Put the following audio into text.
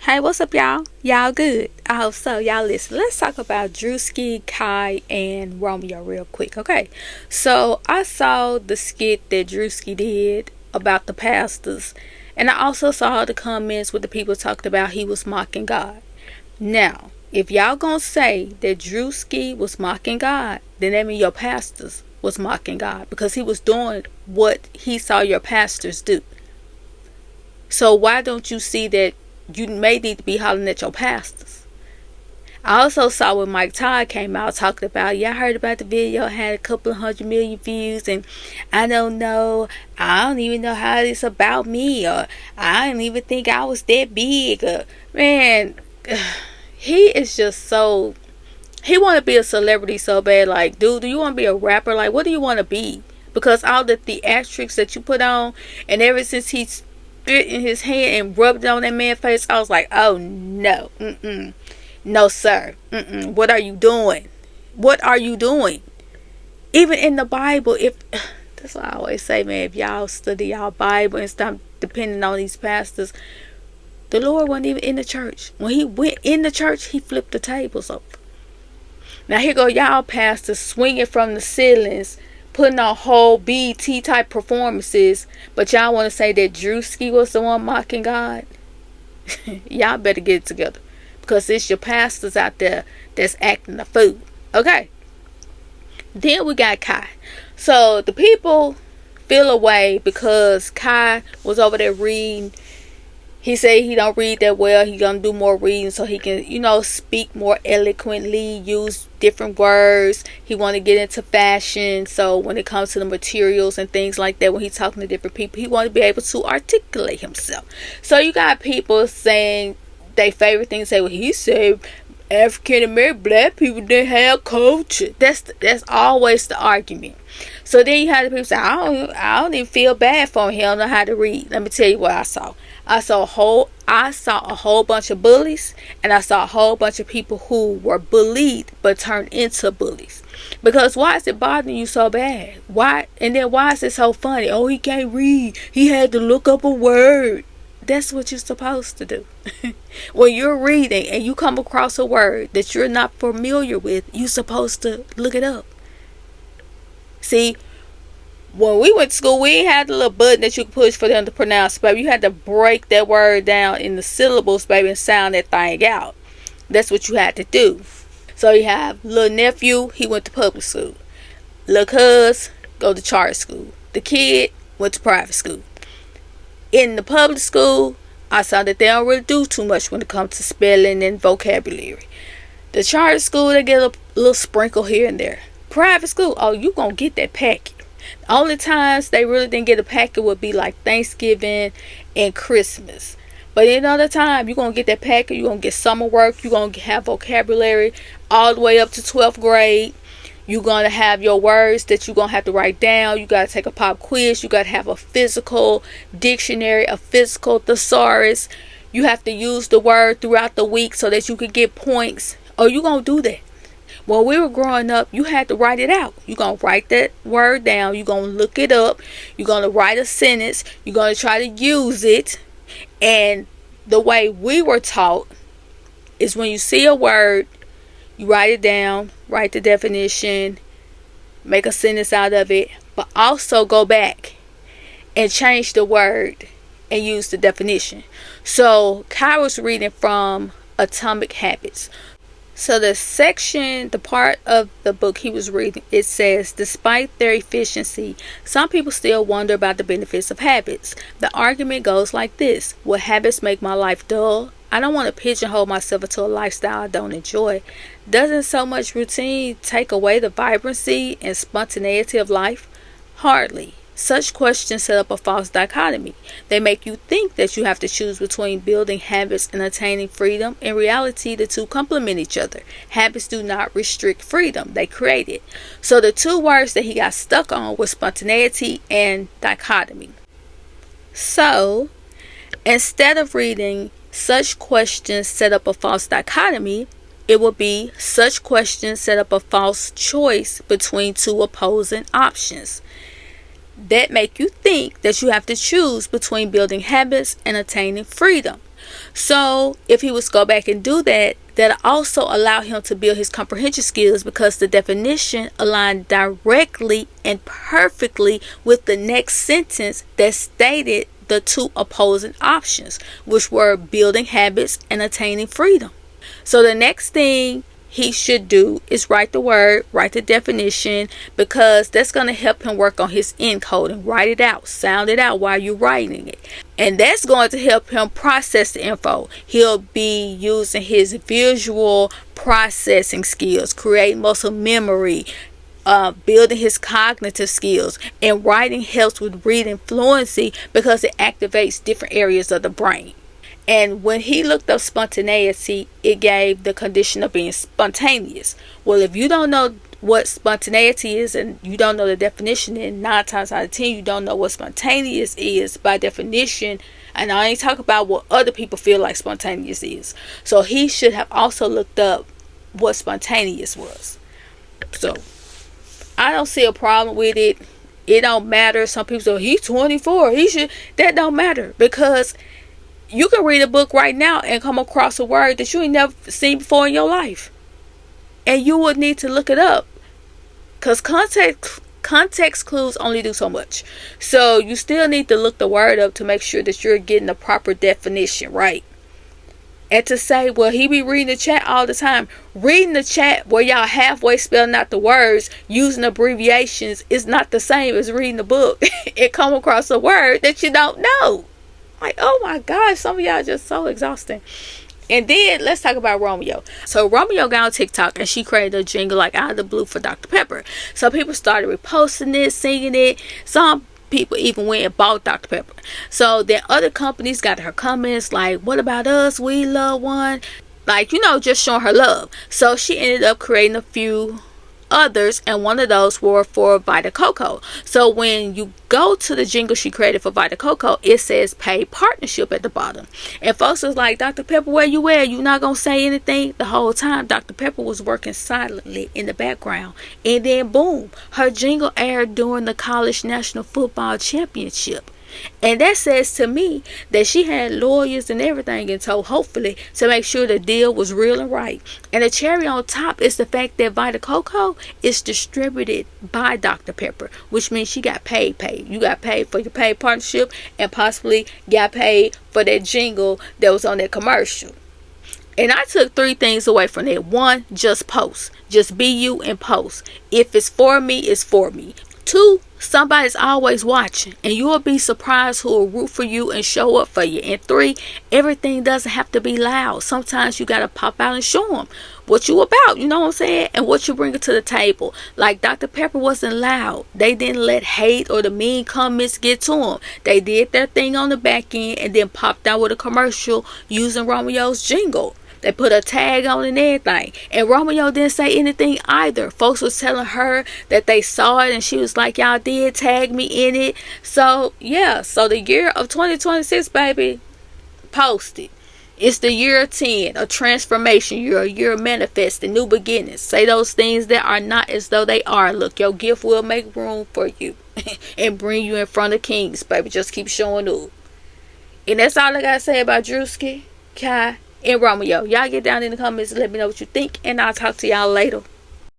Hey, what's up, y'all? Y'all good? I hope so. Y'all listen. Let's talk about Druski, Kai, and Romeo real quick, okay? So I saw the skit that Druski did about the pastors, and I also saw the comments with the people talking about he was mocking God. Now, if y'all gonna say that Druski was mocking God, then that means your pastors was mocking God because he was doing what he saw your pastors do. So why don't you see that you may need to be hollering at your pastors? I also saw when Mike Todd came out talking about, yeah, I heard about the video, had a couple of 100 million views, and I don't know, I don't even know how it's about me, or I didn't even think I was that big. Man, he is just so, he want to be a celebrity so bad. Like, dude, do you want to be a rapper? Like, what do you want to be? Because all the theatrics that you put on, and ever since he's spit in his hand and rubbed it on that man's face, I was like, oh no, no sir, what are you doing? What are you doing? Even in the Bible, if that's what I always say, man, if y'all study y'all Bible and stop depending on these pastors, the Lord wasn't even in the church. When he went in the church, he flipped the tables over. Now here go y'all pastors swinging from the ceilings, putting on whole BT type performances, but y'all want to say that Druski was the one mocking God? Y'all better get it together, because it's your pastors out there that's acting a fool. Okay. Then we got Kai. So the people feel away because Kai was over there reading. He said he don't read that well. He gonna do more reading so he can, speak more eloquently, use different words. He want to get into fashion. So when it comes to the materials and things like that, when he's talking to different people, he want to be able to articulate himself. So you got people saying they favorite things. Say, well, he said African American black people didn't have culture. That's always the argument. So then you have the people say, I don't even feel bad for him. He don't know how to read. Let me tell you what I saw. I saw a whole bunch of bullies, and I saw a whole bunch of people who were bullied but turned into bullies. Because why is it bothering you so bad? Why? And then why is it so funny? Oh, he can't read. He had to look up a word. That's what you're supposed to do. When you're reading and you come across a word that you're not familiar with, you're supposed to look it up. See, when we went to school, we ain't had the little button that you could push for them to pronounce, baby. You had to break that word down in the syllables, baby, and sound that thing out. That's what you had to do. So you have little nephew, he went to public school. Little cuz, go to charter school. The kid went to private school. In the public school, I saw that they don't really do too much when it comes to spelling and vocabulary. The charter school, they get a little sprinkle here and there. Private school, oh, you gonna get that packet. The only times they really didn't get a packet would be like Thanksgiving and Christmas. But any other time, you're going to get that packet. You're going to get summer work. You're going to have vocabulary all the way up to 12th grade. You're going to have your words that you're going to have to write down. You got to take a pop quiz. You got to have a physical dictionary, a physical thesaurus. You have to use the word throughout the week so that you can get points. Oh, you're going to do that. When we were growing up, you had to write it out. You're going to write that word down. You're going to look it up. You're going to write a sentence. You're going to try to use it. And the way we were taught is when you see a word, you write it down, write the definition, make a sentence out of it, but also go back and change the word and use the definition. So Kai was reading from Atomic Habits. So the part of the book he was reading, it says, despite their efficiency, some people still wonder about the benefits of habits. The argument goes like this: will habits make my life dull? I don't want to pigeonhole myself into a lifestyle I don't enjoy. Doesn't so much routine take away the vibrancy and spontaneity of life? Hardly. Such questions set up a false dichotomy. They make you think that you have to choose between building habits and attaining freedom. In reality, the two complement each other. Habits do not restrict freedom, they create it. So the two words that he got stuck on were spontaneity and dichotomy. So instead of reading such questions set up a false dichotomy, it would be such questions set up a false choice between two opposing options that make you think that you have to choose between building habits and attaining freedom. So if he was to go back and do that, that'll also allow him to build his comprehension skills, because the definition aligned directly and perfectly with the next sentence that stated the two opposing options, which were building habits and attaining freedom. So the next thing he should do is write the word, write the definition, because that's going to help him work on his encoding. Write it out, sound it out while you're writing it. And that's going to help him process the info. He'll be using his visual processing skills, create muscle memory, building his cognitive skills. And writing helps with reading fluency because it activates different areas of the brain. And when he looked up spontaneity, it gave the condition of being spontaneous. Well, if you don't know what spontaneity is and you don't know the definition, then 9 times out of 10 you don't know what spontaneous is by definition. And I ain't talking about what other people feel like spontaneous is. So he should have also looked up what spontaneous was. So I don't see a problem with it. It don't matter. Some people say he's 24. He should. That don't matter, because you can read a book right now and come across a word that you ain't never seen before in your life. And you would need to look it up. Because context clues only do so much. So you still need to look the word up to make sure that you're getting the proper definition right. And to say, well, he be reading the chat all the time. Reading the chat where y'all halfway spelling out the words using abbreviations is not the same as reading the book and come across a word that you don't know. Like, oh my gosh, some of y'all just so exhausting. And then let's talk about Romeo. So Romeo got on TikTok and she created a jingle like out of the blue for Dr. Pepper. So people started reposting it, singing it. Some people even went and bought Dr. Pepper. So then other companies got her comments like, what about us? We love one. Like, just showing her love. So she ended up creating a few others, and one of those were for Vita Coco. So when you go to the jingle she created for Vita Coco, it says paid partnership at the bottom. And folks was like, Dr. Pepper, where you at? You not gonna say anything? The whole time Dr. Pepper was working silently in the background. And then boom, her jingle aired during the College National Football Championship. And that says to me that she had lawyers and everything and told, hopefully, to make sure the deal was real and right. And the cherry on top is the fact that Vita Coco is distributed by Dr. Pepper, which means she got paid. You got paid for your paid partnership and possibly got paid for that jingle that was on that commercial. And I took 3 things away from it. 1, just post. Just be you and post. If it's for me, it's for me. 2, somebody's always watching, and you will be surprised who will root for you and show up for you. And 3, everything doesn't have to be loud. Sometimes you got to pop out and show them what you about, you know what I'm saying, and what you bring to the table. Like Dr. Pepper wasn't loud. They didn't let hate or the mean comments get to them. They did their thing on the back end and then popped out with a commercial using Romeo's jingle. They put a tag on and everything. And Romeo didn't say anything either. Folks was telling her that they saw it and she was like, y'all did tag me in it. So, yeah. So the year of 2026, baby, post it. It's the year of 10, a transformation year, a year of manifesting, new beginnings. Say those things that are not as though they are. Look, your gift will make room for you and bring you in front of kings, baby. Just keep showing up. And that's all I got to say about Druski, Kai, and Romeo. Y'all get down in the comments and let me know what you think, and I'll talk to y'all later.